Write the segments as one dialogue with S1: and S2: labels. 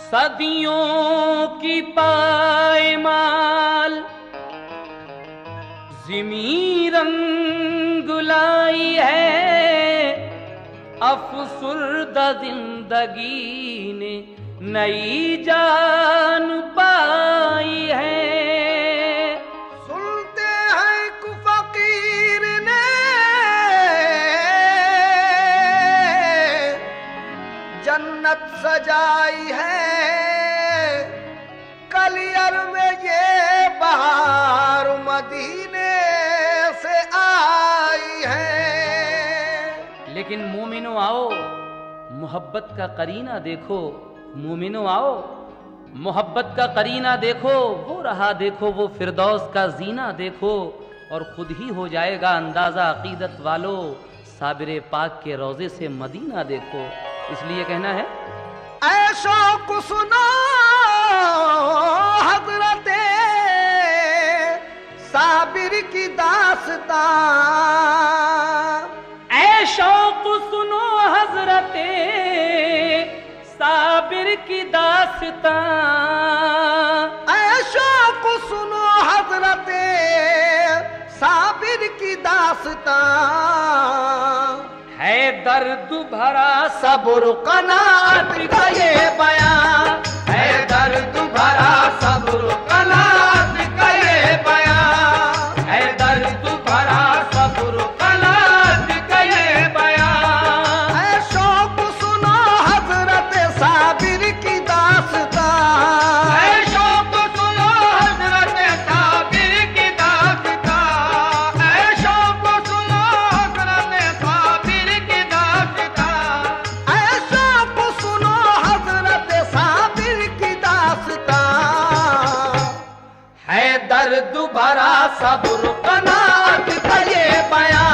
S1: सदियों की पायमाल ज़िमी रंग लाई है, अफसुर्दा जिंदगी ने नई जान पाई है।
S2: सुनते हैं कु फकीर ने जन्नत सजाई है, कलियर में ये बहार मदीने से आई है।
S1: लेकिन मोमिनो आओ, मोहब्बत का करीना देखो। मोमिनो आओ, मोहब्बत का करीना देखो। वो रहा देखो, वो फिरदौस का जीना देखो, और खुद ही हो जाएगा अंदाजा अकीदत वालों, साबिर पाक के रोजे से मदीना देखो। इसलिए कहना है,
S2: ऐशो को सुनो हजरते साबिर की दास्तां,
S1: ऐशो को सुनो हजरते साबिर की दास्तां,
S2: ऐशो को सुनो हजरते साबिर की दास्तां।
S1: है दर्द भरा सब्र कनात का ये बयां, है दर्द भरा सब्र कनात का ये बयां, है दर्द भरा सब्र कनात का ये बयां।
S2: ऐ शौक सुनो हजरत साबिर की दास्तां,
S1: ऐ शौक सुनो हजरत साबिर की दास्तां, ऐ शौक सुनो हजरत साबिर की दास्तां,
S2: ऐशो को सुनो हजरत साबिर की दास्तां।
S1: है दर्द भरा सब्र कनात का ये बयां,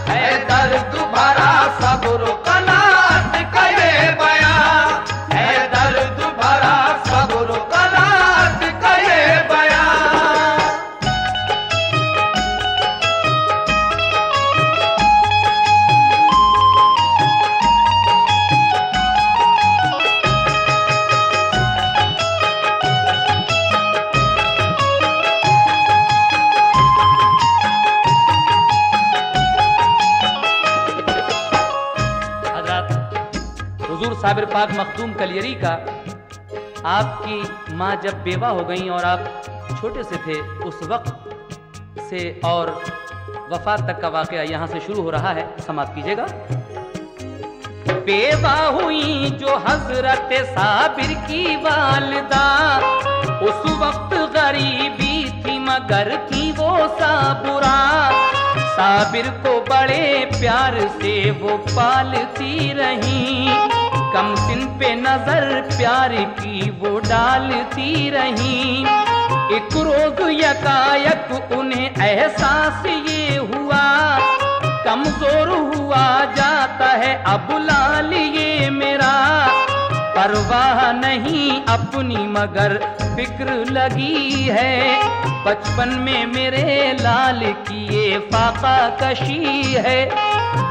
S1: है दर्द भरा सब्र कनात का ये बयां, है दर्द भरा सब्र कनात का ये बयां। हुजूर साबिर पाक मखदूम कलियरी का, आपकी माँ जब बेवा हो गई और आप छोटे से थे, उस वक्त से और वफात तक का वाकया यहाँ से शुरू हो रहा है, समाप्त कीजिएगा। बेवा हुई जो हजरत साबिर की वालिदा, उस वक्त गरीबी थी मगर थी वो साबुरा, साबिर को बड़े प्यार से वो पालती रही, कम सिन पे नजर प्यार की वो डालती रही। एक रोज यकायक उन्हें एहसास ये हुआ, कमजोर हुआ जाता है अब लाल ये मेरा, परवाह नहीं अपनी मगर फिक्र लगी है, बचपन में मेरे लाल की ये फाका कशी है,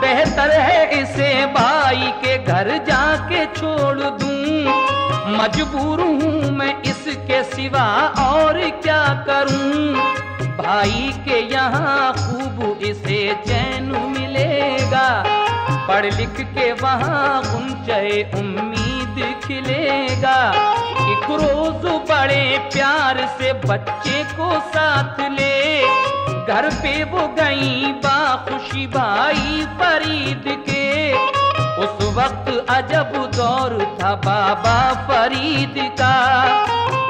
S1: बेहतर है इसे भाई के घर जाके छोड़ दूं, मजबूर हूँ मैं इसके सिवा और क्या करूं, भाई के यहाँ खूब इसे चैन मिलेगा, पढ़ लिख के वहाँ गुंजे उम्मीद खिलेगा। एक रोज बड़े प्यार से बच्चे को साथ ले, घर पे वो गई बाखुशी भाई फरीद के, उस वक्त अजब दौर था बाबा फरीद का,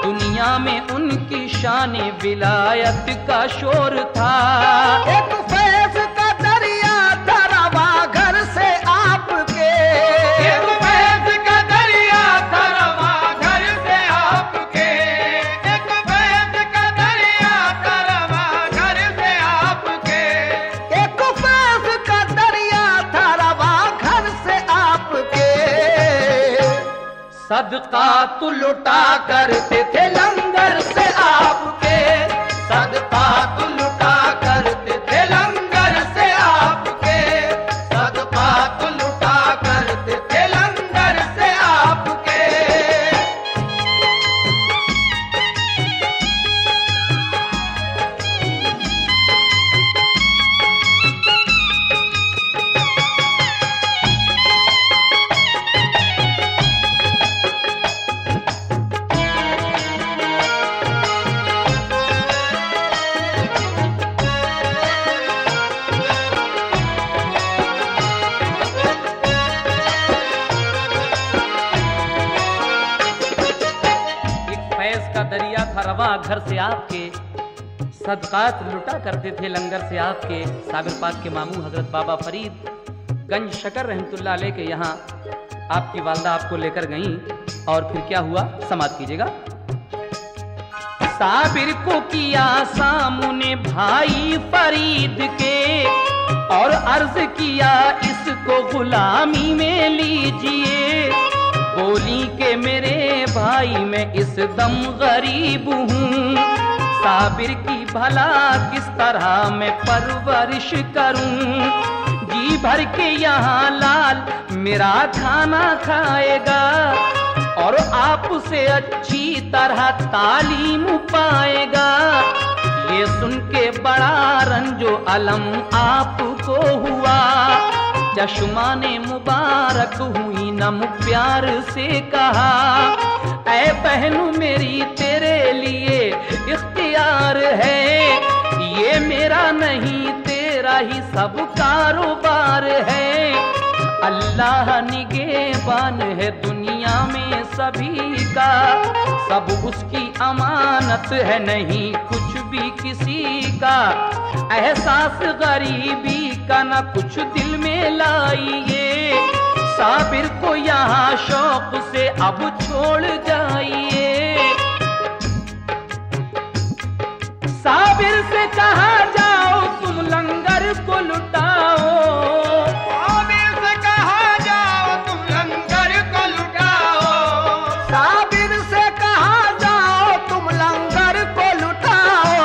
S1: दुनिया में उनकी शान विलायत का शोर था।
S2: एक फैज का दरिया था रवा
S1: सदका तो लुटा करते थे लंगर से आपके, सदका तो लुटा करते थे लंगर से आपके, सदका तो लुटा करते थे लंगर से आपके। दरिया था रवा घर से आपके, सदकात लुटा करते थे लंगर से आपके। साबिर पाक के मामू हजरत बाबा फरीद गंज शकर रहमतुल्लाह अलैह के यहाँ आपकी वालदा आपको लेकर गईं और फिर क्या हुआ समाप्त कीजिएगा। साबिर को किया सामने भाई फरीद के और अर्ज किया इसको गुलामी में लीजिए। बोली के मेरे भाई मैं इस दम गरीब हूँ, साबिर की भला किस तरह मैं परवरिश करूँ। जी भर के यहाँ लाल मेरा खाना खाएगा और आपसे अच्छी तरह तालीम पाएगा। ये सुन के बड़ा रंजो अलम आपको हुआ, चश्माने मुबारक हुई नम प्यार से कहा, ऐ बहनू मेरी तेरे लिए इख्तियार है, ये मेरा नहीं तेरा ही सब कारोबार है। अल्लाह निगहबान है दुनिया में सभी का, सब उसकी अमानत है नहीं कुछ भी किसी का। एहसास गरीबी का न कुछ दिल में लाइए, साबिर को यहाँ शौक से अब छोड़ जाइए। साबिर से कहा जाओ तुम लंगर को लुटाओ,
S2: साबिर से कहा जाओ तुम लंगर को लुटाओ, साबिर से कहा जाओ तुम लंगर को लुटाओ,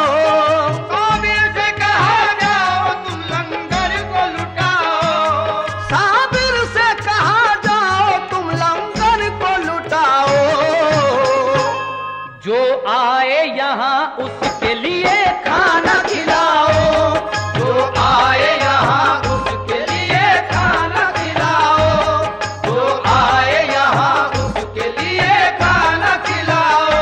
S2: साबिर से कहा जाओ तुम लंगर को लुटाओ, साबिर से कहा जाओ तुम लंगर को लुटाओ।
S1: जो आए यहाँ उसके लिए खाना खिलाओ,
S2: जो आए यहाँ उसके लिए खाना खिलाओ, जो आए यहाँ उसके लिए खाना खिलाओ।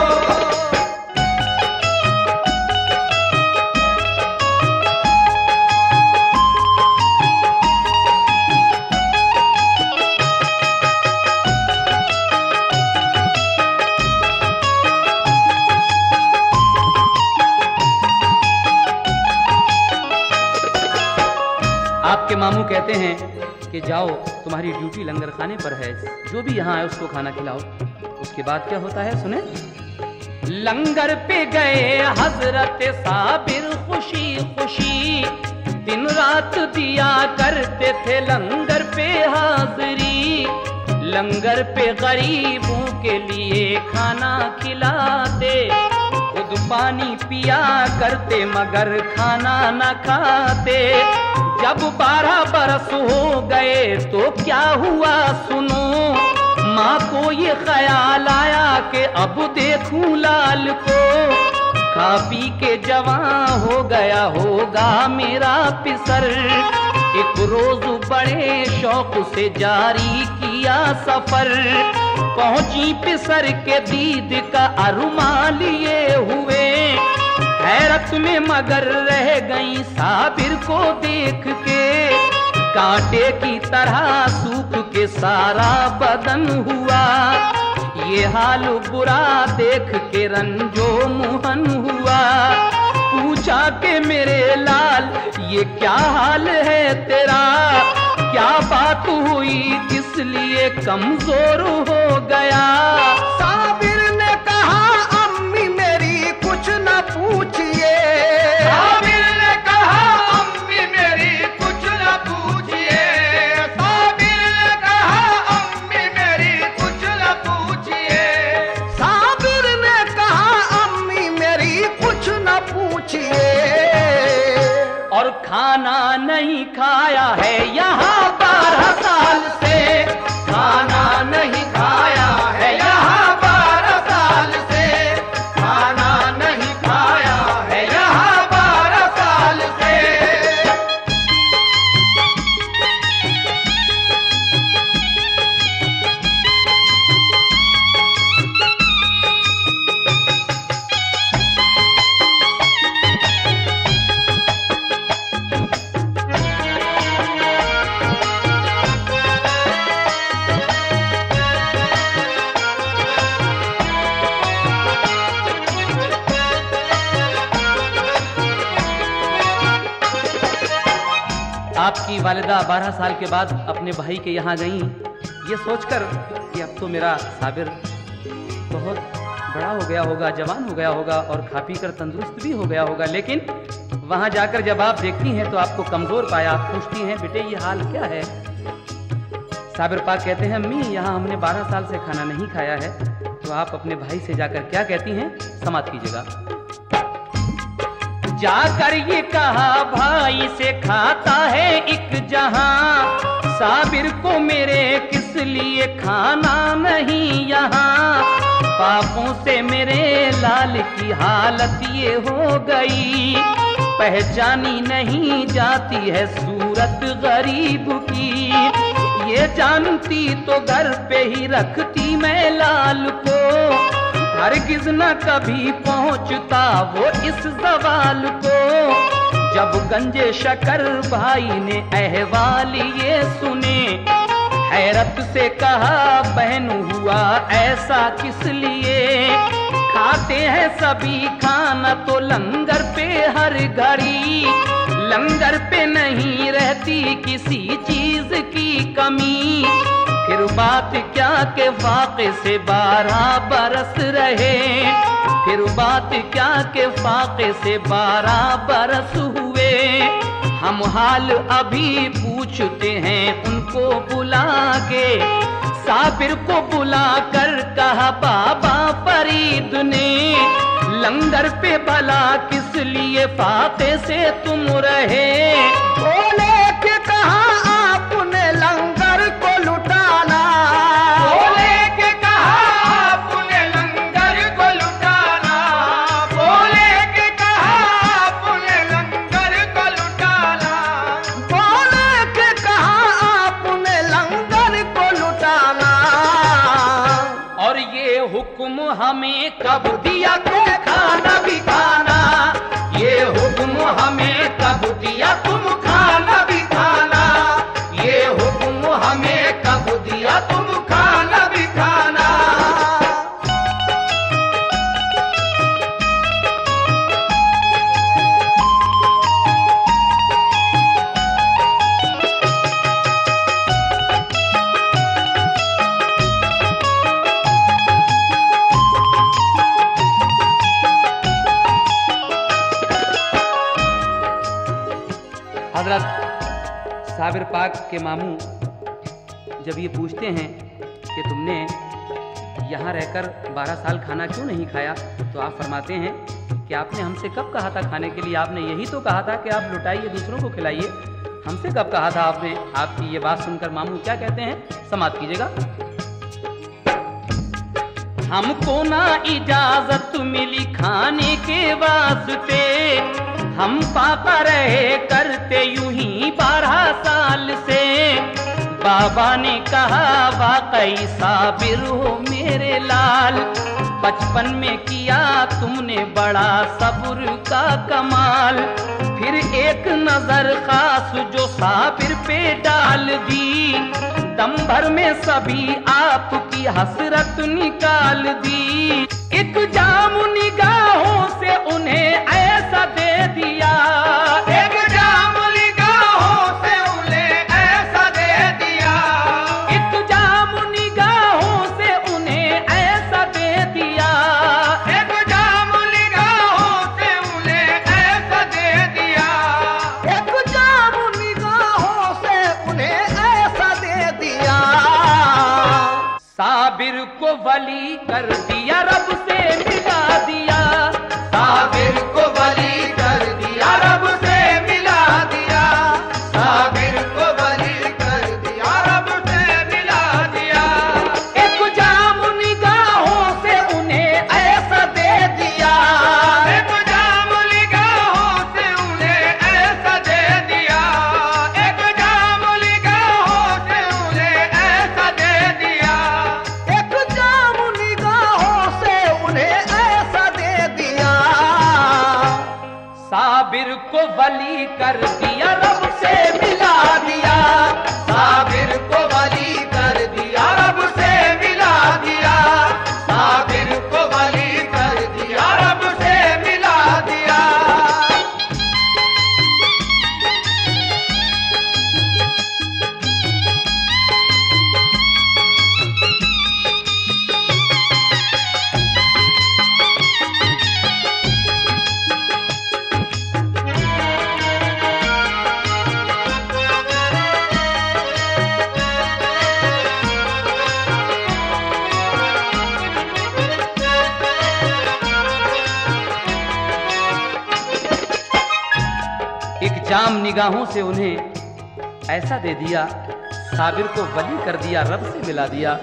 S1: आपके मामू कहते हैं कि जाओ तुम्हारी ड्यूटी लंगर खाने पर है, जो भी यहाँ है उसको खाना खिलाओ। उसके बाद क्या होता है सुने। लंगर पे गए हजरत साबिर खुशी खुशी, दिन रात दिया करते थे लंगर पे हाजिरी। लंगर पे गरीबों के लिए खाना खिलाते, खुद पानी पिया करते मगर खाना न खाते। जब 12 बरस हो गए तो क्या हुआ सुनो, माँ को ये ख्याल आया कि अब देखूं लाल को, खा पी के जवां हो गया होगा मेरा पिसर। एक रोज बड़े शौक से जारी किया सफर, पहुंची पिसर के दीद का अरमान लिए हुए। हैरत में मगर रह गई साबिर को देख के, कांटे की तरह सूख के सारा बदन हुआ। ये हाल बुरा देख के रंजो मुहन हुआ, पूछा कि मेरे लाल ये क्या हाल है तेरा, क्या बात हुई किस लिए कमजोर हो गया।
S2: साबिर ने कहा अम्मी मेरी कुछ न पूछिए, साबिर ने कहा अम्मी मेरी कुछ न पूछिए, साबिर ने कहा अम्मी मेरी कुछ न पूछिए।
S1: खाना नहीं खाया है यहाँ 12 साल से,
S2: खाना नहीं खाया है यहाँ 12 साल से, खाना नहीं खाया है यहाँ 12 साल से।
S1: आपकी वालिदा 12 साल के बाद अपने भाई के यहाँ गईं, ये सोचकर कि अब तो मेरा साबिर बहुत बड़ा हो गया होगा, जवान हो गया होगा और खा पी कर तंदुरुस्त भी हो गया होगा। लेकिन वहाँ जाकर जब आप देखती हैं तो आपको कमज़ोर पाया। आप पूछती हैं, बेटे ये हाल क्या है? साबिर पाक कहते हैं, अम्मी यहाँ हमने 12 साल से खाना नहीं खाया है। तो आप अपने भाई से जाकर क्या कहती हैं, समाप्त कीजिएगा। जाकर ये कहा भाई से, खाता है एक जहां, साबिर को मेरे किस लिए खाना नहीं यहाँ। पापों से मेरे लाल की हालत ये हो गई, पहचानी नहीं जाती है सूरत गरीब की। ये जानती तो घर पे ही रखती मैं लाल को, हरगिज न कभी पहुंचता वो इस सवाल को। जब गंजे शकर भाई ने अहवाल ये सुने, हैरत से कहा बहन हुआ ऐसा किस लिए। खाते हैं सभी खाना तो लंगर पे हर घड़ी, लंगर पे नहीं रहती किसी चीज की कमी। फिर बात क्या के फाके से 12 बरस रहे, फिर बात क्या के फाके से 12 बरस हुए। हम हाल अभी पूछते हैं उनको बुला के, साबिर को बुला कर कहा बाबा फरीद ने, लंगर पे भला किस लिए फाके से तुम रहे।
S2: बोले कि कहा आपने लंगर को लुटाना, बोले कि कहा आपने लंगर को लुटाना, बोले कि कहा आपने लंगर को लुटाना, बोले कि कहा आपने लंगर को लुटाना।
S1: और ये हुक्म हमें कब दिया तुम खाना भी खाना,
S2: ये हुक्म हमें कब दिया तुम खाना भी खाना, ये हुक्म हमें कब दिया तुम खाना भी खाना।
S1: हजरत साबिर पाक के मामू जब ये पूछते हैं कि तुमने यहाँ रहकर 12 साल खाना क्यों नहीं खाया, तो आप फरमाते हैं कि आपने हमसे कब कहा था खाने के लिए, आपने यही तो कहा था कि आप लुटाइए दूसरों को खिलाइए, हमसे कब कहा था आपने। आपकी ये बात सुनकर मामू क्या कहते हैं, समाप्त कीजिएगा। हमको ना इजाजत मिली खाने के वास्ते, हम पापा रहे करते यूं ही 12 साल से। बाबा ने कहा वाकई साबिर हो मेरे लाल, बचपन में किया तुमने बड़ा सब्र का कमाल। फिर एक नजर खास जो साबिर पे डाल दी, दम भर में सभी आपकी हसरत निकाल दी। एक जाम निगाहों से उन्हें ऐसा दे दिया,
S2: एक जाम निगाहों से उन्हें ऐसा दे दिया,
S1: एक जाम निगाहों से उन्हें ऐसा दे दिया,
S2: एक जाम निगाहों से उन्हें ऐसा दे दिया, एक जाम निगाहों से उन्हें ऐसा दे दिया।
S1: साबिर को वली कर दिया, रब से मिला दिया,
S2: साबिर को वली कर दिया, रब से मिला
S1: वली कर दिया, रब से मिला दिया।
S2: साबिर को वली कर दिया, रब से मिला दिया। साबिर को वली कर दिया, रब से मिला दिया।
S1: एक जाम निगाहों से उन्हें ऐसा दे दिया, साबिर को वली कर दिया, रब से मिला दिया।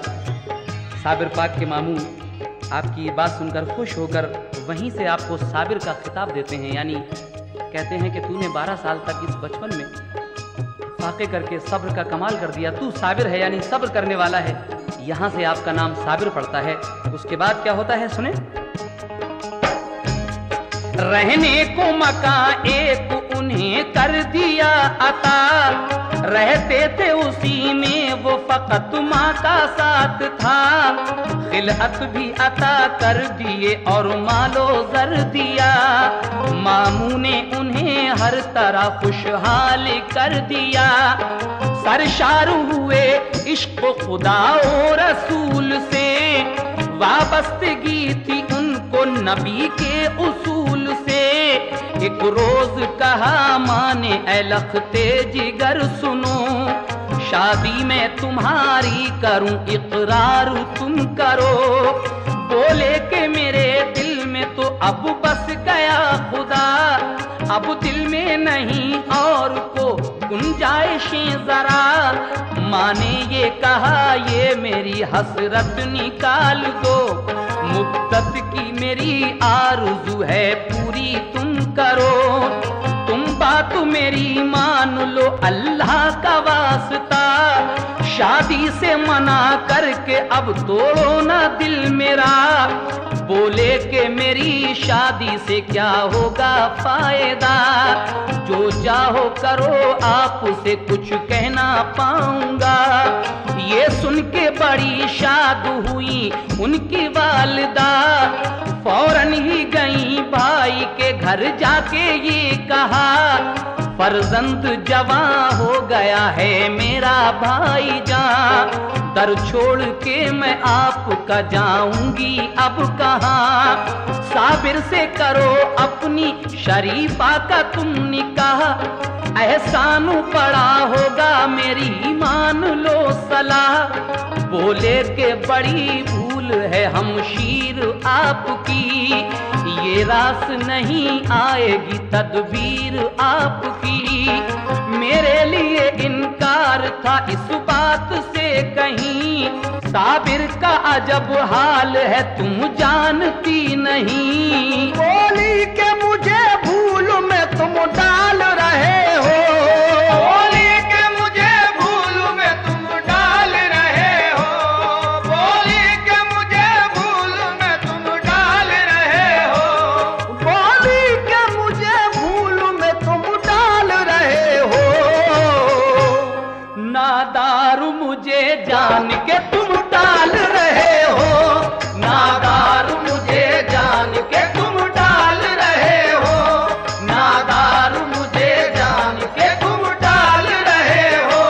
S1: साबिर पाक के मामू आपकी ये बात सुनकर खुश होकर वहीं से आपको साबिर का खिताब देते हैं, यानी कहते हैं कि तूने 12 साल तक इस बचपन में फाके करके सब्र का कमाल कर दिया, तू साबिर है यानी सब्र करने वाला है। यहाँ से आपका नाम साबिर पड़ता है। उसके बाद क्या होता है सुने। रहने को मकान एक उन्हें कर दिया अता, रहते थे उसी में वो फकत माँ का साथ था। खिलअत भी अता कर दिए और मालो जर दिया, मामू ने उन्हें हर तरह खुशहाल कर दिया। सरशार हुए इश्क खुदा और रसूल से, वाबस्तगी थी उनको नबी के उसूल से। एक रोज कहा माने ऐ लखते जिगर सुनो, शादी में तुम्हारी करूं इकरार तुम करो। बोले के मेरे दिल में तो अब बस गया खुदा, अब दिल में नहीं और को गुंजाइशें जरा। माँ ने ये कहा ये मेरी हसरत निकाल दो, मुद्दत की मेरी आरज़ू है पूरी तुम करो। तुम बात मेरी मान लो अल्लाह का वास्ता, शादी से मना करके अब तोड़ो ना दिल मेरा। बोले कि मेरी शादी से क्या होगा फायदा, जो चाहो करो आपसे कुछ कहना पाऊंगा। ये सुन के बड़ी शाद हुई उनकी वालिदा, फौरन ही गई भाई के घर जाके ये कहा, फर्जंद जवां हो गया है मेरा भाईजान। दर छोड़ के मैं आपका जाऊंगी अब कहाँ। साबिर से करो अपनी शरीफा का तुम निकाह, एहसान पड़ा होगा मेरी मान लो सलाह। बोले के बड़ी भूल है हमशीर आपकी, ये रास नहीं आएगी तदबीर आपकी। मेरे लिए इनकार था इस बात से कहीं, साबिर का अजब हाल है तुम जानती नहीं।
S2: बोली के मुझे भूल में तुम डाल रहे हो, बोली के मुझे भूल में तुम डाल रहे हो, बोली के मुझे भूल में तुम डाल रहे हो, बोली के मुझे भूल में तुम डाल रहे हो।
S1: नादार मुझे जान के तुम डाल रहे हो,
S2: नादार मुझे जान के तुम डाल रहे हो, नादार मुझे जान के तुम डाल रहे हो।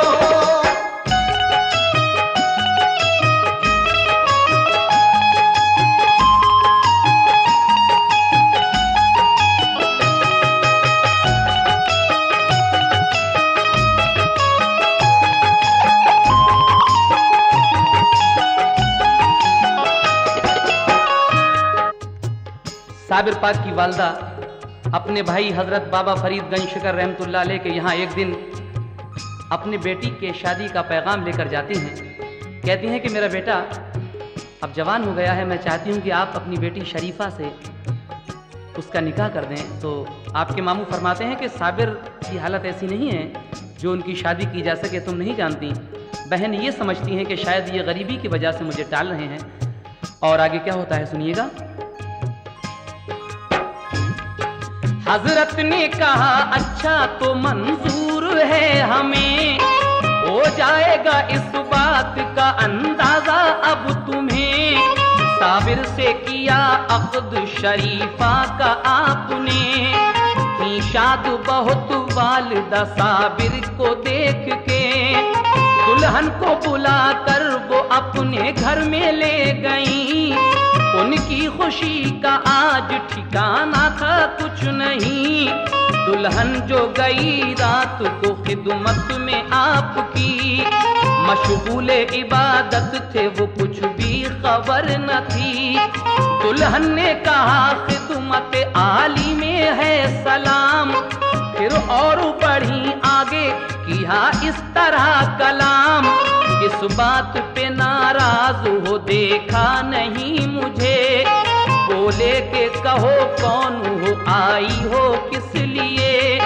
S1: साबिर पाक की वालदा अपने भाई हजरत बाबा फरीद गंज शिकर रहमतुल्लाह अलैह के यहाँ एक दिन अपने बेटी के शादी का पैगाम लेकर जाती हैं। कहती हैं कि मेरा बेटा अब जवान हो गया है, मैं चाहती हूँ कि आप अपनी बेटी शरीफा से उसका निकाह कर दें। तो आपके मामू फरमाते हैं कि साबिर की हालत ऐसी नहीं है जो उनकी शादी की जा सके, तुम नहीं जानती। बहन ये समझती हैं कि शायद ये गरीबी की वजह से मुझे टाल रहे हैं। और आगे क्या होता है सुनिएगा। हजरत ने कहा अच्छा तो मंजूर है हमें, हो जाएगा इस बात का अंदाजा अब तुम्हें। साबिर से किया अक़्द शरीफा का आपने, की शाद बहुत वालिदा साबिर को देख के। दुल्हन को बुलाकर वो अपने घर में ले गई, उनकी खुशी का आज ठिकाना था कुछ नहीं। दुल्हन जो गई रात को खिदमत में आपकी, मशगूल इबादत थे वो कुछ भी खबर न थी। दुल्हन ने कहा खिदमत आली में है सलाम, फिर और बढ़ी आगे किया इस तरह कलाम। इस बात पे नाराज हो देखा नहीं मुझे, बोले के कहो कौन हो आई हो किस लिए।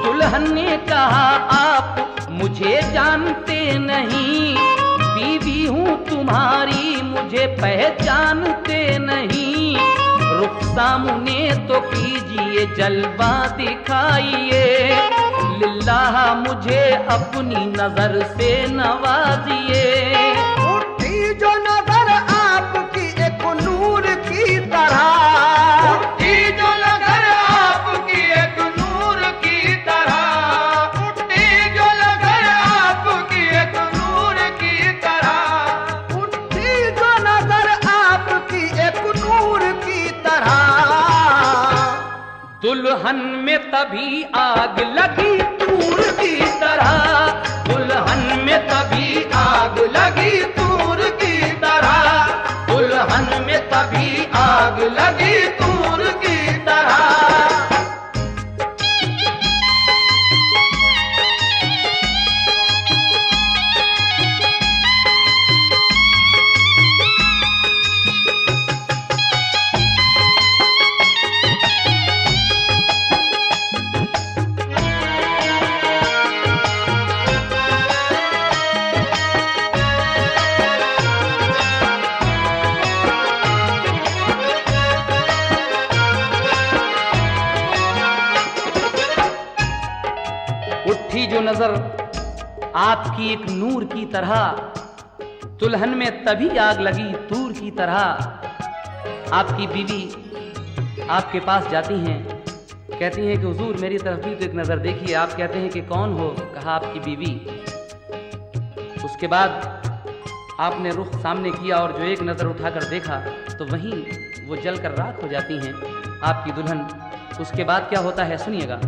S1: दुल्हन ने कहा आप मुझे जानते नहीं, बीवी हूँ तुम्हारी मुझे पहचानते नहीं। रुख सामने तो कीजिए जलवा दिखाइए, लिल्लाह मुझे अपनी नजर से नवाजिए।
S2: उठी जो नजर आपकी एक नूर की तरह, उठी जो नजर आपकी एक नूर की तरह, उठी जो नजर आपकी एक नूर की तरह, उठी जो नजर आपकी एक नूर की तरह।
S1: दुल्हन में तभी आग लगी तूर की तरह, दुल्हन में तभी आग लगी तूर की तरह, दुल्हन में तभी आग लगी तूर की तरह। उठी जो नजर आपकी एक नूर की तरह, दुल्हन में तभी आग लगी तूर की तरह। आपकी बीवी आपके पास जाती हैं, कहती हैं कि हुजूर मेरी तरफ भी तो एक नजर देखिए। आप कहते हैं कि कौन हो? कहा आपकी बीवी। उसके बाद आपने रुख सामने किया और जो एक नजर उठाकर देखा तो वहीं वो जलकर राख हो जाती हैं आपकी दुल्हन। उसके बाद क्या होता है सुनिएगा।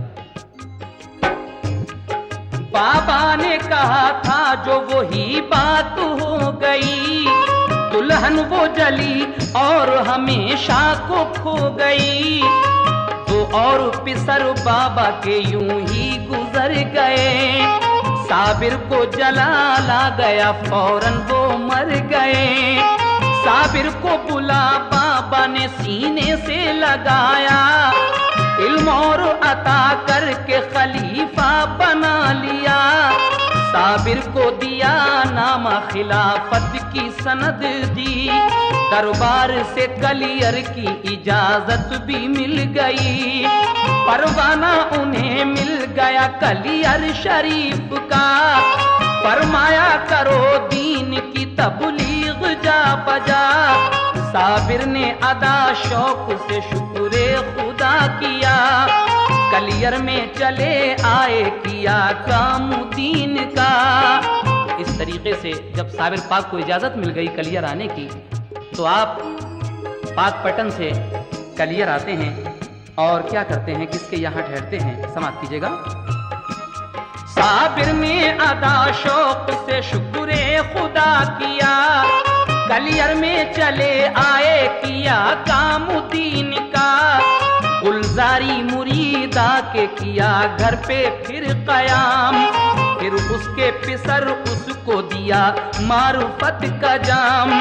S1: बाबा ने कहा था जो वही बात हो गई, दुल्हन वो जली और हमेशा को खो गई। तो और पिसर बाबा के यूं ही गुजर गए, साबिर को जला ला गया फौरन वो मर गए। साबिर को बुला बाबा ने सीने से लगाया, इल्म और अता करके खलीफा बना लिया। साबिर को दिया नामा खिलाफत की सनद दी, दरबार से कलियर की इजाजत भी मिल गई। परवाना उन्हें मिल गया कलियर शरीफ का, फरमाया करो दीन की तबलीग जा बजा। साबिर ने अदा शौक से शुक्रे खुदा किया, कलियर में चले आए किया काम दीन का। इस तरीके से जब साबिर पाक को इजाजत मिल गई कलियर आने की, तो आप पाक पटन से कलियर आते हैं और क्या करते हैं, किसके यहाँ ठहरते हैं, समाप्त कीजिएगा। साबिर ने अदा शौक से शुक्रे खुदा किया, कलियर में चले आए किया काम दीन का। गुलजारी मुरीदा के किया घर पे फिर कयाम, फिर उसके पिसर उसको दिया मारुफत का जाम।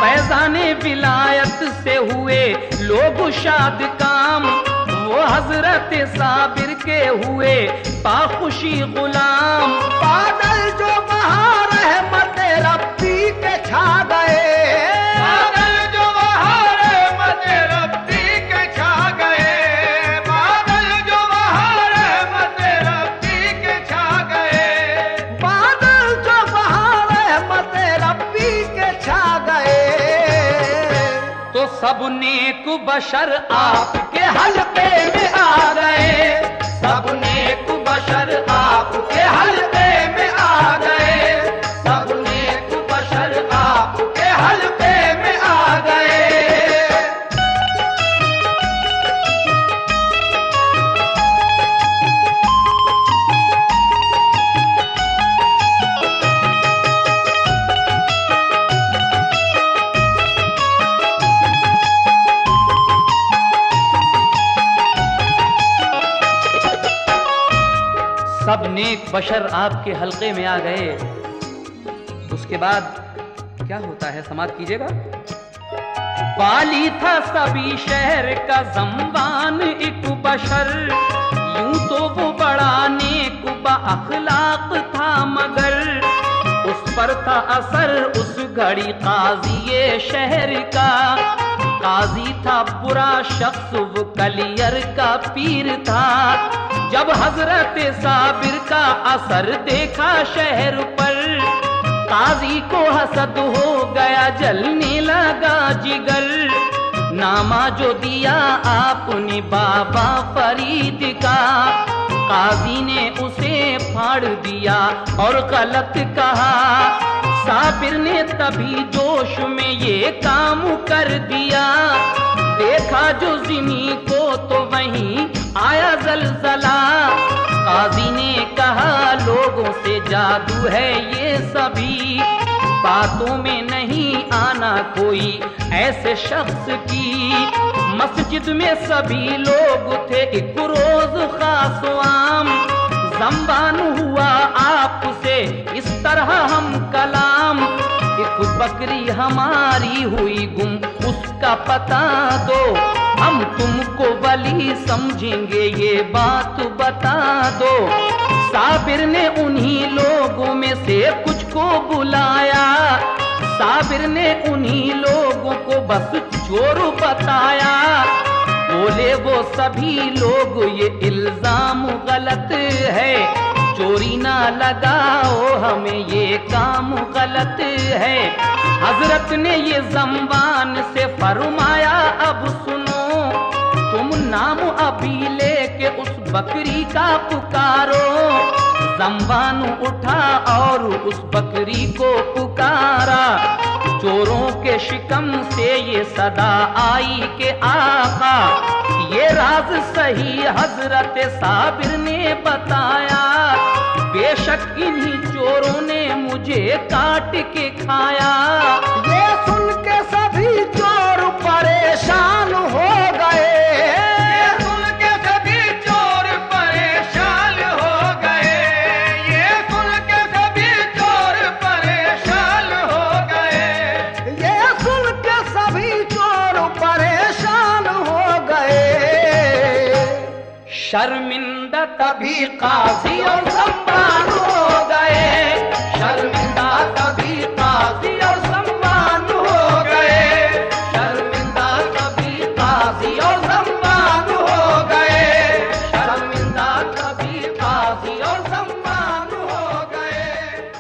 S1: फैजाने विलायत से हुए लोग शाद काम, वो हजरत साबिर के हुए पाखुशी गुलाम।
S2: बादल जो बहा रहमत रब्बी के छा गए, बादल जो बहा रहमत रब्बी के छा गए, बादल
S1: सब नेक बशर आपके हल्के में आ गए, सब नेक बशर आपके हल्के में आ गए, सब नेक बशर आपके हल्के में आ गए। सब नेक बशर आपके हल्के में आ गए। उसके बाद क्या होता है, समाप्त कीजिएगा। वाली था सभी शहर का ज़म्बान एक बशर, यूं तो वो बड़ा नेक अखलाक था, मगर उस पर था असर उस घड़ी काज़ी शहर का। काजी था बुरा शख्स, वो कलियर का पीर था। जब हजरत साबिर का असर देखा शहर पर, काजी को हसद हो गया, जलने लगा जिगर। नामा जो दिया आपने बाबा फरीद का, काजी ने उसे फाड़ दिया और गलत कहा। साबिर ने तभी जोश में ये काम कर दिया, देखा जो ज़मीं को तो वहीं आया जलजला। काजी ने कहा लोगों से जादू है ये सभी, बातों में नहीं आना कोई ऐसे शख्स की। मस्जिद में सभी लोग थे एक रोज खास आम, ज़म्बान हुआ आपसे इस तरह हम कलाम। एक बकरी हमारी हुई गुम, उसका पता दो, हम तुमको वली समझेंगे ये बात बता दो। साबिर ने उन्हीं लोगों में से कुछ को बुलाया, साबिर ने उन्हीं लोगों को बस चोर बताया। बोले वो सभी लोग ये इल्जाम गलत है, चोरी ना लगाओ हमें ये काम गलत है। हजरत ने ये ज़म्बान से फरमाया अब सुनो, तुम नाम अभी लेके उस बकरी का पुकारो। ज़म्बान उठा और उस बकरी को पुकारा, चोरों के शिकम से ये सदा आई के आका। ये राज सही हजरत साबिर ने बताया, बेशक इन्हीं चोरों ने मुझे काट के खाया।
S2: ये सुन के सभी चोर परेशान हो गए, ये सुन के सभी चोर परेशान हो गए, ये सुन के सभी चोर परेशान हो गए, ये सुन के सभी चोर परेशान हो गए।
S1: शर्मिंदा तभी काजी और ज़म्बान हो गए, शर्मिंदा तभी काजी और ज़म्बान हो गए, शर्मिंदा तभी काजी और ज़म्बान हो गए, शर्मिंदा तभी काजी और ज़म्बान हो गए,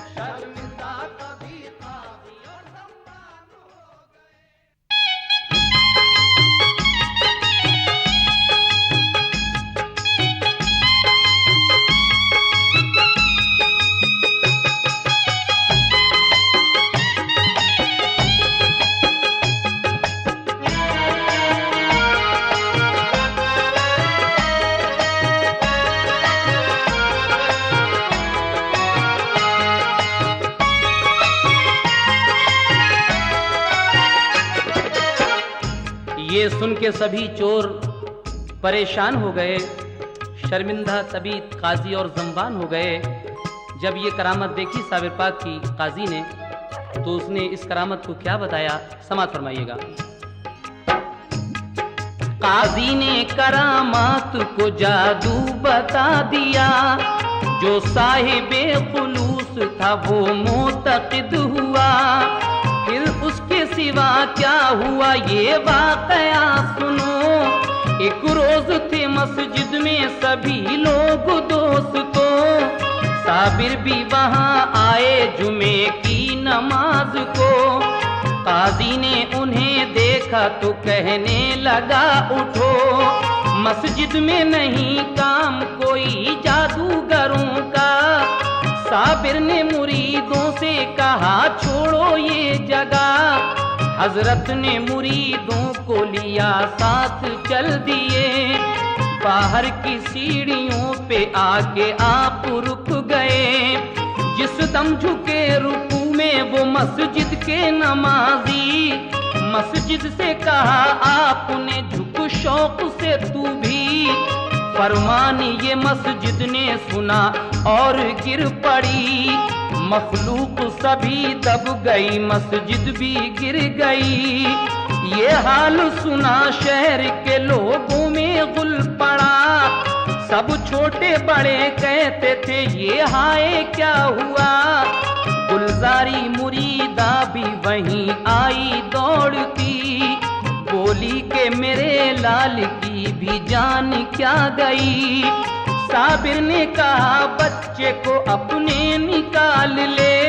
S1: शर्मिंदा तभी काजी और ज़म्बान हो गए। ये सुन के सभी चोर परेशान हो गए, शर्मिंदा तभी काजी और ज़म्बान हो गए। जब ये करामत देखी साबिर पाक की काजी ने, तो उसने इस करामत को क्या बताया, समात फरमाइएगा। काजी ने करामात को जादू बता दिया, जो साहिबे खुलूस था वो मोतक़िद हुआ। फिर उसके सिवा क्या हुआ ये वाक़या सुनो। एक रोज थे मस्जिद में सभी लोग दोस्तों, साबिर भी वहां आए जुमे की नमाज को। काजी ने उन्हें देखा तो कहने लगा उठो, मस्जिद में नहीं काम कोई जादूगरों का। साबिर ने मुरीदों से कहा छोड़ो ये जगह। हजरत ने मुरीदों को लिया साथ चल दिए। बाहर की सीढ़ियों पे आके आप रुक गए। जिस दम झुके रुकू में वो मस्जिद के नमाजी। मस्जिद से कहा आपने झुक शौक से तू भी। फरमान ये मस्जिद ने सुना और गिर पड़ी। मखलूक सभी दब गई, मस्जिद भी गिर गई। ये हाल सुना शहर के लोगों में गुल पड़ा। सब छोटे बड़े कहते थे ये हाय क्या हुआ। गुलजारी मुरीदा भी वहीं आई दौड़ती। बोली के मेरे लाल की भी जान क्या गई। साबिर ने कहा बच्चे को अपने निकाल ले।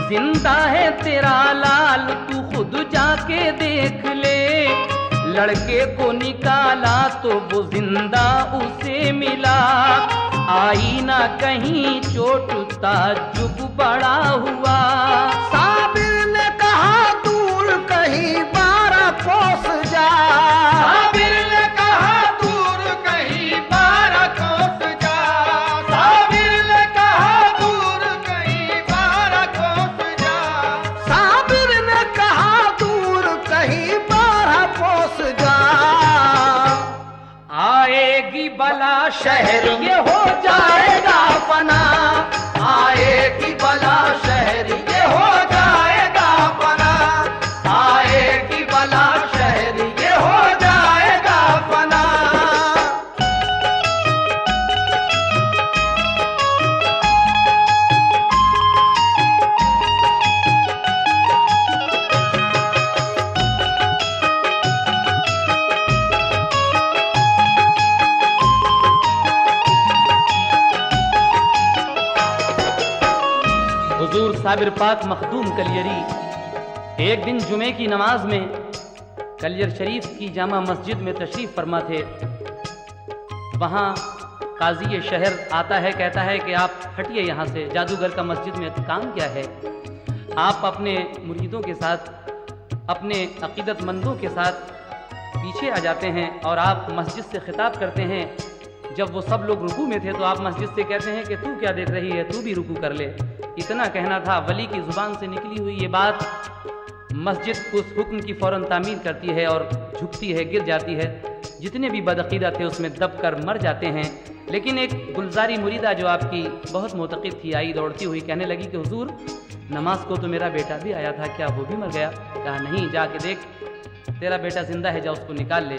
S1: जिंदा है तेरा लाल तू खुद जाके देख ले। लड़के को निकाला तो वो जिंदा उसे मिला। आई ना कहीं चोट ताज्जुब बड़ा हुआ।
S2: साबिर ने कहा दूर कहीं 12 कोस जा। साबिर ने कहा दूर कहीं 12 कोस जा। साबिर ने कहा दूर कहीं 12 कोस जा। साबिर ने कहा दूर कहीं 12 कोस जा।
S1: आएगी बला
S2: शहर ये हो जाएगा फना। आएगी बला शहर ये हो जाएगा फना। आएगी बला शहर ये हो जाएगा फना।
S1: हुजूर साबिर पाक मखदूम कलियरी एक दिन जुमे की नमाज में कलियर शरीफ की जामा मस्जिद में तशरीफ फरमा थे। वहाँ काजी शहर आता है, कहता है कि आप हटिए यहाँ से, जादूगर का मस्जिद में काम क्या है। आप अपने मुरीदों के साथ, अपने अकीदतमंदों के साथ पीछे आ जाते हैं और आप मस्जिद से खिताब करते हैं। जब वो सब लोग रुकू में थे तो आप मस्जिद से कहते हैं कि तू क्या देख रही है, तू भी रुकू कर ले। इतना कहना था। वली की जुबान से निकली हुई ये बात मस्जिद उस हुक्म की फौरन तामील करती है और झुकती है, गिर जाती है। जितने भी बदअकीदा थे उसमें दब कर मर जाते हैं। लेकिन एक गुलजारी मुरीदा जो आपकी बहुत मोतक़िद थी, आई दौड़ती हुई कहने लगी कि हुजूर नमाज को तो मेरा बेटा भी आया था, क्या वो भी मर गया? कहा नहीं, जाके देख तेरा बेटा जिंदा है, जा उसको निकाल ले।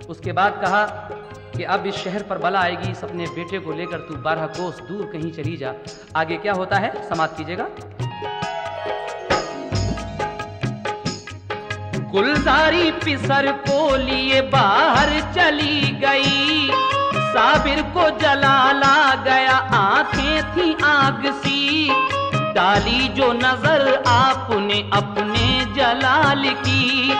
S1: उसके बाद कहा कि अब इस शहर पर बला आएगी, इस अपने बेटे को लेकर तू 12 कोस दूर कहीं चली जा। आगे क्या होता है समाप्त कीजिएगा। गुलजारी पिसर को लिए बाहर चली गई। साबिर को जलाला गया, आंखें थी आग सी। डाली जो नजर आपने अपने जलाल की,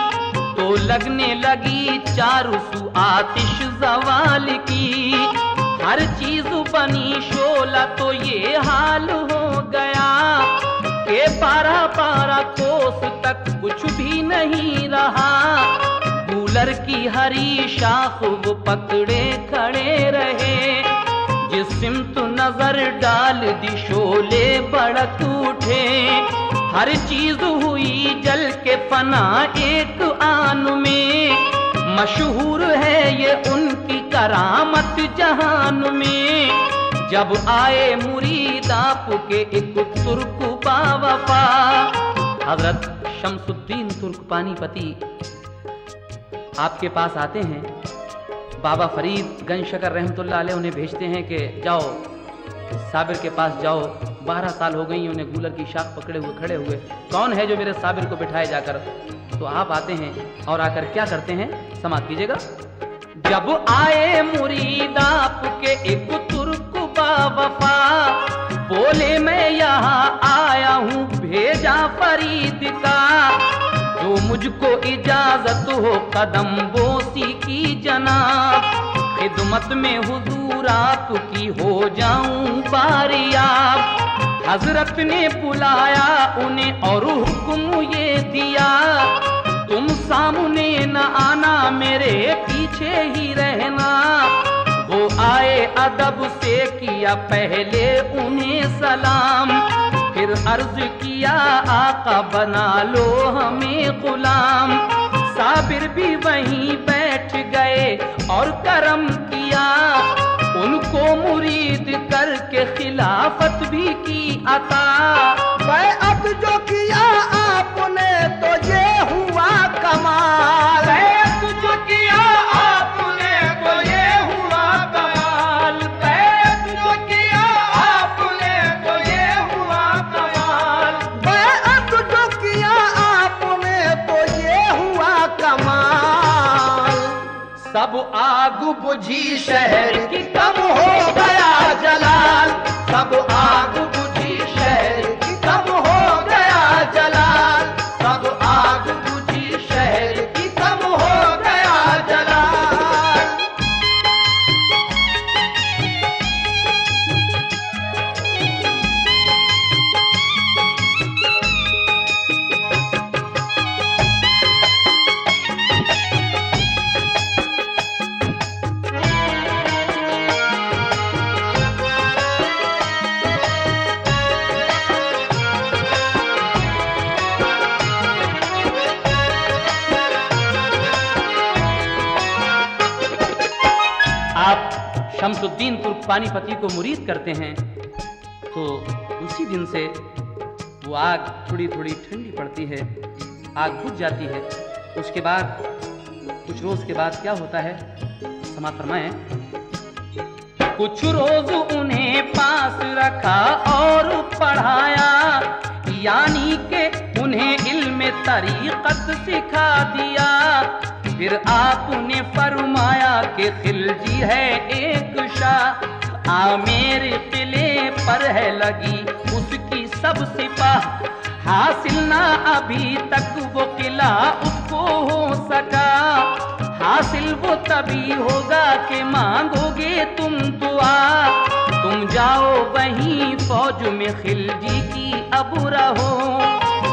S1: तो लगने लगी चारों सू आतिश जवाल की। हर चीज बनी शोला तो ये हाल हो गया कि 12 कोस तक कुछ भी नहीं रहा। कूलर की हरी शाख वो पकड़े खड़े रहे। जिस सिमत नजर डाल दी शोले भड़क उठे। हर चीज हुई जल के फना एक आन में। मशहूर है ये उनकी करामत जहान में। जब आए मुरीद आपके एक तुर्क बावफा, हजरत शमसुद्दीन तुर्क पानीपती आपके पास आते हैं। बाबा फरीद गंज शकर रहमतुल्लाह अलैह उन्हें भेजते हैं कि जाओ साबिर के पास जाओ। 12 साल हो गई उन्हें गूलर की शाख पकड़े हुए खड़े हुए। कौन है जो मेरे साबिर को बिठाए जाकर? तो आप आते हैं और आकर क्या करते हैं समाप्त कीजिएगा। जब आए मुरीद आपके एक तुर्क बावफा, बोले मैं यहाँ आया हूँ भेजा फरीद का। मुझको इजाजत हो कदम बोसी की जनाब, खिदमत में हुजूर आपकी हो जाऊं बारियाब। हजरत ने बुलाया उन्हें और हुक्म ये दिया, तुम सामने न आना मेरे पीछे ही रहना। वो आए अदब से किया पहले उन्हें सलाम, फिर अर्ज किया आका बना लो हमें गुलाम। साबिर भी वहीं बैठ गए और करम किया, उनको मुरीद करके खिलाफत भी की अता।
S2: बैअत जो किया आपने तो ये हुआ कमाल,
S1: बैअत जो किया आपने तो ये हुआ कमाल, बैअत जो किया आपने तो ये हुआ कमाल।
S2: बैअत जो किया आपने तो ये हुआ कमाल।
S1: सब आग बुझी
S2: शहर की कम हो गया जलाल, सब आग बुझी शहर की कम हो गया जलाल, सब आग बुझी शहर की कम हो गया जलाल।
S1: आप शमसुद्दीन तुर्क पानीपती को मुरीद करते हैं तो उसी दिन से वो आग थोड़ी थोड़ी ठंडी पड़ती है, आग बुझ जाती है। उसके बाद कुछ रोज के बाद क्या होता है, समाप्त फरमाएं। कुछ रोज उन्हें पास रखा और पढ़ाया, यानी के उन्हें इल्म तरीक़त सिखा दिया। फिर आपने फरमाया कि खिलजी है एक शाह, आमेर किले पर है लगी उसकी सब सिपाह। हासिल ना अभी तक वो किला उसको हो सका, हासिल वो तभी होगा कि मांगोगे तुम दुआ। तुम जाओ वहीं फौज में खिलजी की अब रहो,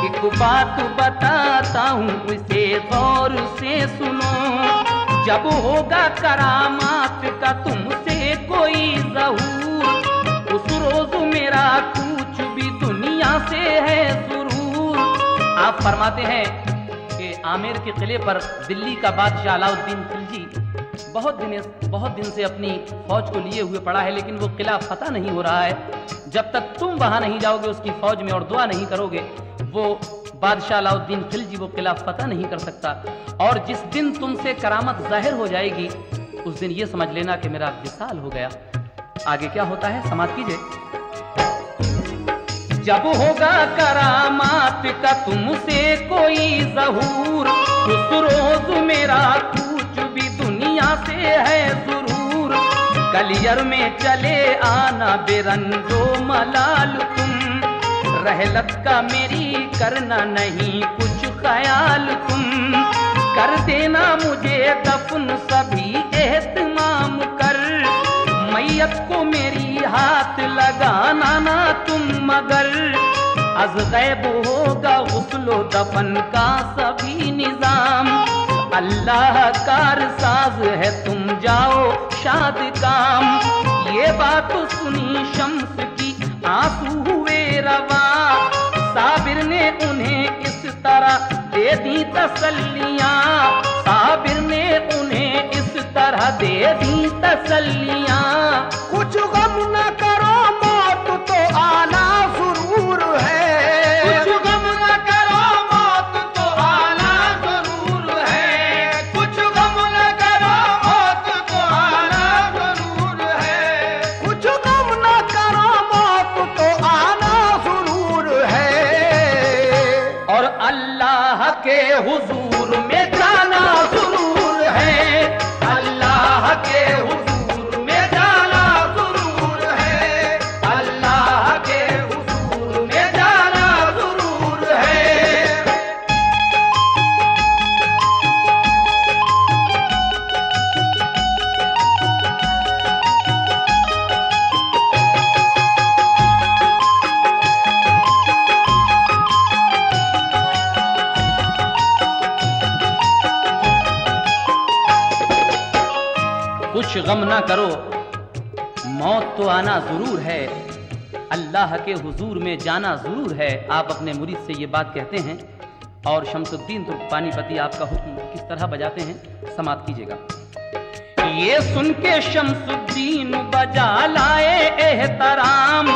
S1: एक बात बताता हूँ उसे गौर से सुनो। जब होगा करामात का तुमसे कोई ज़हूर, उस रोज मेरा कुछ भी दुनिया से है जरूर। आप फरमाते हैं कि आमेर के किले पर दिल्ली का बादशाह अलाउद्दीन खिलजी बहुत दिन से अपनी फौज को लिए हुए पड़ा है, लेकिन वो किला फतह नहीं हो रहा है। जब तक तुम वहां नहीं जाओगे उसकी फौज में और दुआ नहीं करोगे, वो बादशाह अलाउद्दीन खिलजी वो किला फतह नहीं कर सकता। और जिस दिन तुमसे करामत जाहिर हो जाएगी उस दिन ये समझ लेना कि मेरा विसाल हो गया। आगे क्या होता है, समाप्त कीजिए। जब होगा करामात का तुमसे कोई ज़हूर, उस रोज मेरा कुछ भी दुनिया से है जरूर। कलियर में चले आना बेरंजो मलाल तुम, रहलत का मेरी करना नहीं कुछ ख्याल तुम। कर देना मुझे दफन सभी एहतमाम कर, मैयत को मेरी हाथ लगाना ना तुम मगर। अज गैब होगा गुस्लो दफन का सभी निजाम, अल्लाह कारसाज है तुम जाओ शाद काम। ये बात सुनी शम्स की आंसू हुए रवा, साबिर ने उन्हें इस तरह दे दी तसल्लियां, साबिर ने उन्हें इस तरह दे दी तसल्लियां।
S2: कुछ गम न करो मौत तो आना जरूर है,
S1: कुछ गम न करो मौत तो आना जरूर है,
S2: कुछ गम न करो मौत तो आना जरूर है, कुछ गम न करो मौत तो आना जरूर है।
S1: और अल्लाह के हुजूर में जाना जरूर है,
S2: अल्लाह के हुजूर में जाना जरूर है, अल्लाह के हुजूर में जाना जरूर है।
S1: गम ना करो, मौत तो आना जरूर है, अल्लाह के हुजूर में जाना जरूर है। आप अपने मुरीद से ये बात कहते हैं और शमसुद्दीन तुर्क पानीपती आपका हुक्म किस तरह बजाते हैं, समाप्त कीजिएगा। ये सुन के शमसुद्दीन बजा लाए एहतराम,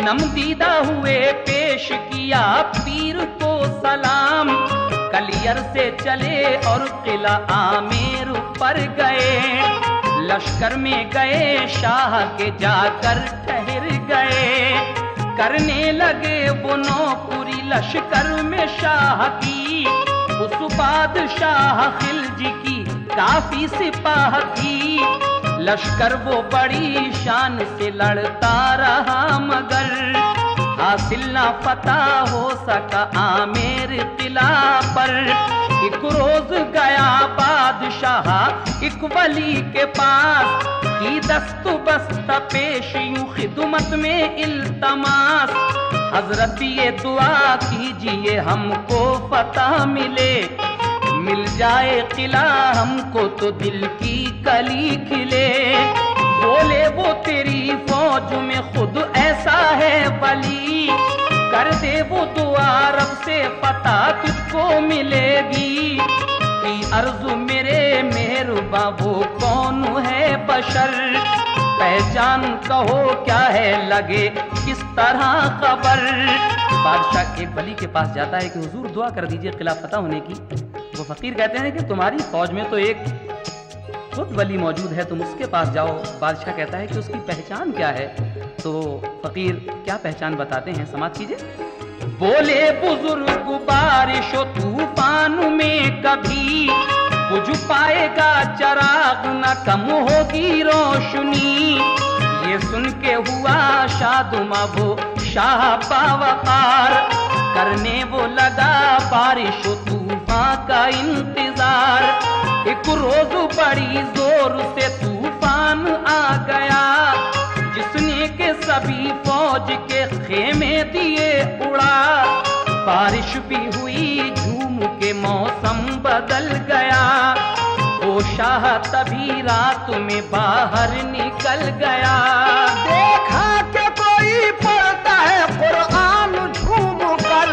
S1: नमदीदा हुए पेश किया पीर को सलाम। कलियर से चले और किला आमेर पर गए, लश्कर में गए शाह के जाकर ठहर गए। करने लगे वो नौकरी लश्कर में शाह की, उस बादशाह खिलजी की काफी सिपाह थी। लश्कर वो बड़ी शान से लड़ता रहा मगर हासिल ना फतह हो सका आमेर किला पर। एक रोज गया बादशाह एक वली के पास, की दस्तु बस्त पेश यूं खिदमत में इल्तमास। हजरत ये दुआ कीजिए हमको फतह मिले, मिल जाए किला हमको तो दिल की कली खिले। बोले वो तेरी फौज में खुद ऐसा है वली, कर दे वो दुआ रब से फतह तुझको मिलेगी। की अर्जु मेरे मेहरबा वो कौन है बशर, पहचान कहो क्या है लगे किस तरह खबर। बादशाह एक वली के पास जाता है कि हुजूर दुआ कर दीजिए किला फतह होने की। वो फकीर कहते हैं कि तुम्हारी फौज में तो एक खुद वली मौजूद है, तुम उसके पास जाओ। बादशाह कहता है कि उसकी पहचान क्या है, तो फकीर क्या पहचान बताते हैं, समाप्त कीजिए। बोले बुजुर्ग बारिश तूफान में कभी बुझ पाएगा चराग, न कम होगी रोशनी। ये सुन के हुआ शादुमा वो शाह बावकार, करने वो लगा बारिश तूफान का इंतजार। एक रोज बड़ी जोर से तूफान आ गया, जिसने के सभी फौज के खेमे दिए उड़ा। बारिश भी हुई झूम के मौसम बदल गया, वो शाह तभी रात में बाहर निकल गया।
S2: देखा कि कोई पढ़ता है कुरान झूम कर,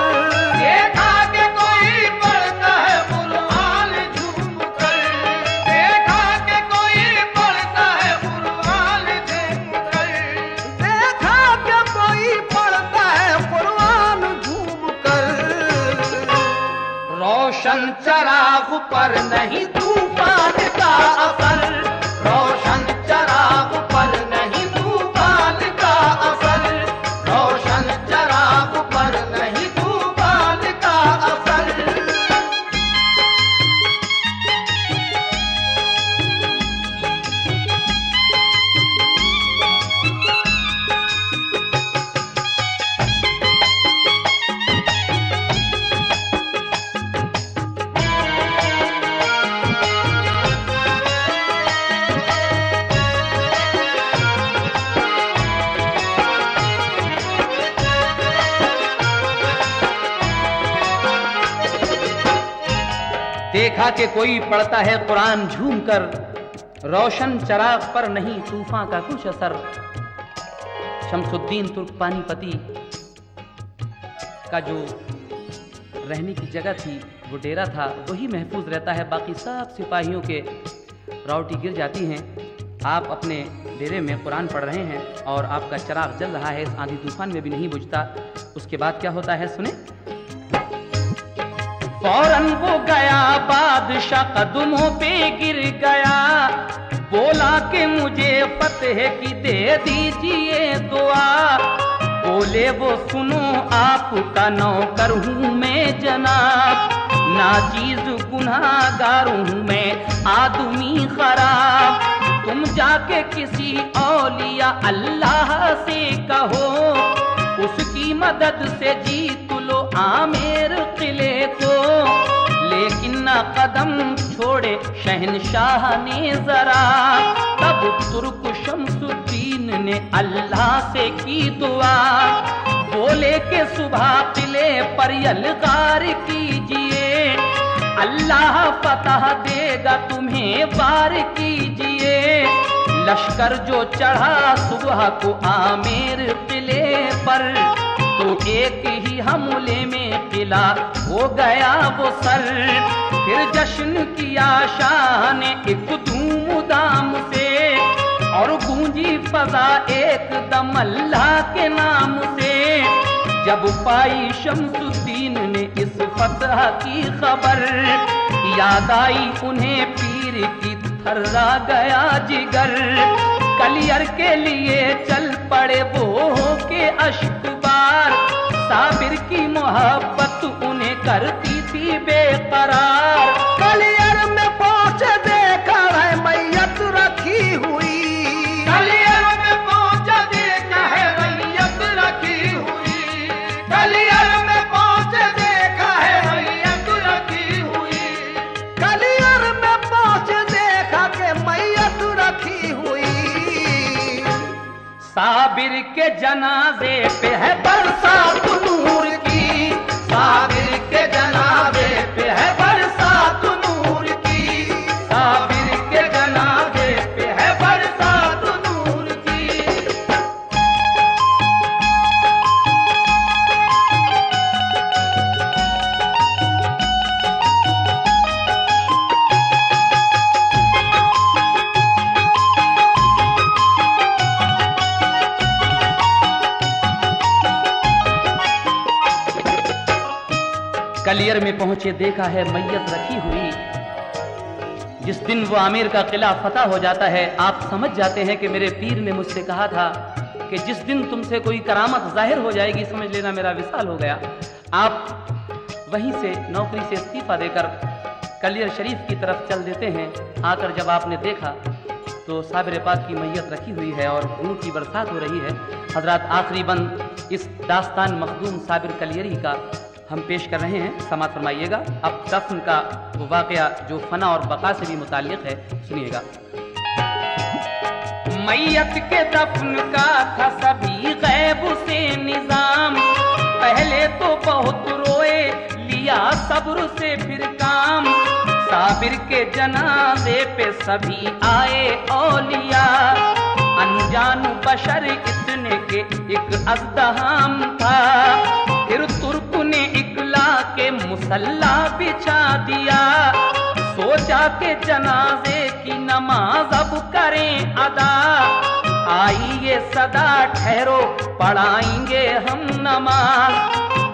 S2: देखा कि कोई पढ़ता है कुरान झूम कर, देखा कि कोई पढ़ता है कुरान झूम कर, देखा कि कोई पढ़ता है कुरान झूम कर। रोशन चराग पर नहीं तूफान का असर, रोशन चराग पर नहीं तूफान का असर, रोशन चराग पर नहीं तूफान का असर।
S1: देखा कि कोई पढ़ता है कुरान झूम कर, रोशन चराग पर नहीं तूफान का कुछ असर। शमसुद्दीन तुर्क पानीपती का जो रहने की जगह थी, वो डेरा था, वही महफूज रहता है। बाकी सब सिपाहियों के रावटी गिर जाती हैं। आप अपने डेरे में कुरान पढ़ रहे हैं और आपका चराग जल रहा है, इस आंधी तूफान में भी नहीं बुझता। उसके बाद क्या होता है सुने। फौरन वो गया बादशाह कदमों पे गिर गया, बोला कि मुझे फतेह की दे दीजिए दुआ। बोले वो सुनो आपका नौकर हूँ मैं जनाब, नाचीज गुनाहगार हूँ मैं आदमी खराब। तुम जाके किसी औलिया अल्लाह से कहो, उसकी मदद से जीत लो आमेर किले को। लेकिन न कदम छोड़े शहनशाह ने जरा, तब तुर्क शमसुद्दीन ने अल्लाह से की दुआ। बोले के सुबह किले पर यलगार कीजिए, अल्लाह फतह देगा तुम्हें वार कीजिए। लश्कर जो चढ़ा सुबह को आमेर किले पर, तो एक ही हमले में किला हो गया वो सर। फिर जश्न किया शाह ने एक धूम दाम से, और गूंजी फजा एकदम अल्लाह के नाम से। जब पाई शम्सुद्दीन ने इस फतह की खबर, याद आई उन्हें पीर की थर्रा गया जिगर। कलियर के लिए चल पड़े वो के अश्कबार, साबिर की मोहब्बत उन्हें करती थी बेकरार।
S2: कलियर में पहुंचे देखा है मैयत रखी हुई, कलियर में पहुंचे देखा है मैयत रखी हुई, कलियर में पहुंचे देखा है मैयत रखी हुई, कलियर में पहुंचे देखा के मैयत रखी हुई।
S1: साबिर के जनाजे पे है बरसात नूर की, साबिर के जनाजे पे है बरसात नूर की, साबिर के जनाजे पे है बरसात नूर की। कलियर में पहुंचे देखा है मैयत रखी हुई। जिस दिन वो आमिर का किला फतह हो जाता है, आप समझ जाते हैं कि मेरे पीर ने मुझसे कहा था कि जिस दिन तुमसे कोई करामत जाहिर हो जाएगी, समझ लेना मेरा विसाल हो गया। आप वहीं से नौकरी से इस्तीफा देकर कलियर शरीफ की तरफ चल देते हैं। आकर जब आपने देखा तो साबिर पाक की मैयत रखी हुई है और नूर की बरसात हो रही है। हजरात, आखिरी बंद इस दास्तान मखदूम साबिर कलियरी का हम पेश कर रहे हैं, समाअत फरमाइएगा। अब दफन का वो वाकया जो फना और बका से भी मुताल्लिक है, सुनिएगा। मैयत के दफन का था सभी गैब से निजाम, पहले तो बहुत रोए, लिया सब्र से फिर काम। साबिर के जनाजे पे सभी आए औलिया, अनजान बशर इतने के एक अज़दहाम था। फिर तुर्क ने इकला के मुसल्ला बिछा दिया, सोचा के जनाजे की नमाज अब करें अदा। आई ये सदा ठहरो पढ़ाएंगे हम नमाज,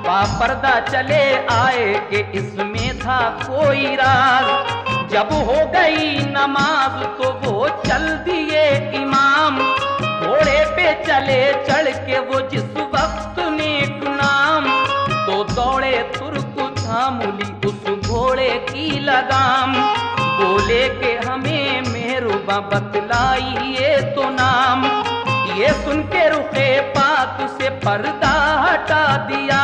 S1: बापर्दा चले आए कि इसमें था कोई राज। जब हो गई नमाज तो वो चल दिए इमाम, घोड़े पे चले चढ़ के वो जिस वक्त नेक नाम। तो दौड़े तुर्क थामुली उस घोड़े की लगाम, बोले के हमें मेहरुबा बतलाइए तो नाम। ये सुन के रुखे पाक से पर्दा हटा दिया,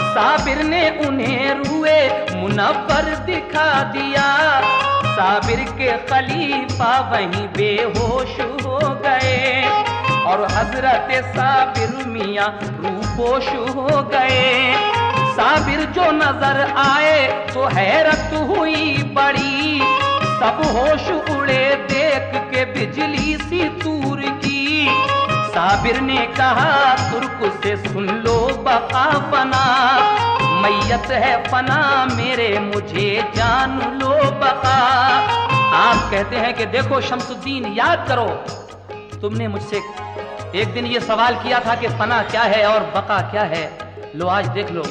S1: साबिर ने उन्हें रुए मुनव्वर दिखा दिया। साबिर के खलीफा वहीं बेहोश हो गए, और हजरत साबिर मियां रूपोश हो गए। साबिर जो नजर आए तो हैरत हुई बड़ी, सब होश उड़े देख के बिजली सी तूर की। साबिर ने कहा तुर्क से सुन लो बका फना, मैयत है फना मेरे मुझे जान लो बका। आप कहते हैं कि देखो शम्सुद्दीन, याद करो तुमने मुझसे एक दिन ये सवाल किया था कि फना क्या है और बका क्या है। लो आज देख लो,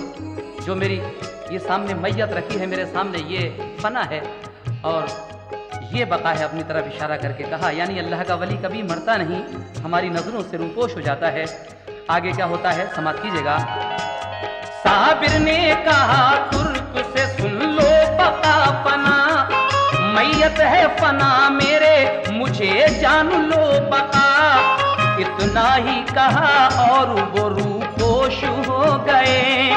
S1: जो मेरी ये सामने मैयत रखी है मेरे सामने, ये फना है और ये बका है। अपनी तरफ इशारा करके कहा, यानी अल्लाह का वली कभी मरता नहीं, हमारी नजरों से रूपोश हो जाता है। आगे क्या होता है समाप्त कीजिएगा। साबिर ने कहा तुर्क से सुन लो बका फना, मैयत है फना मेरे मुझे जान लो बका। इतना ही कहा और वो रूपोश हो गए,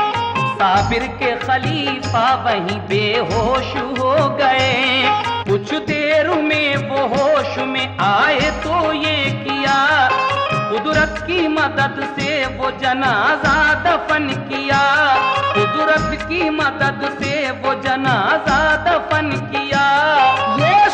S1: साबिर के खलीफा वहीं बेहोश हो गए। कुछ देर में वो होश में आए तो ये किया, कुदरत की मदद से वो जनाजा दफन किया। कुदरत की मदद से वो जनाजा दफन किया।
S2: ये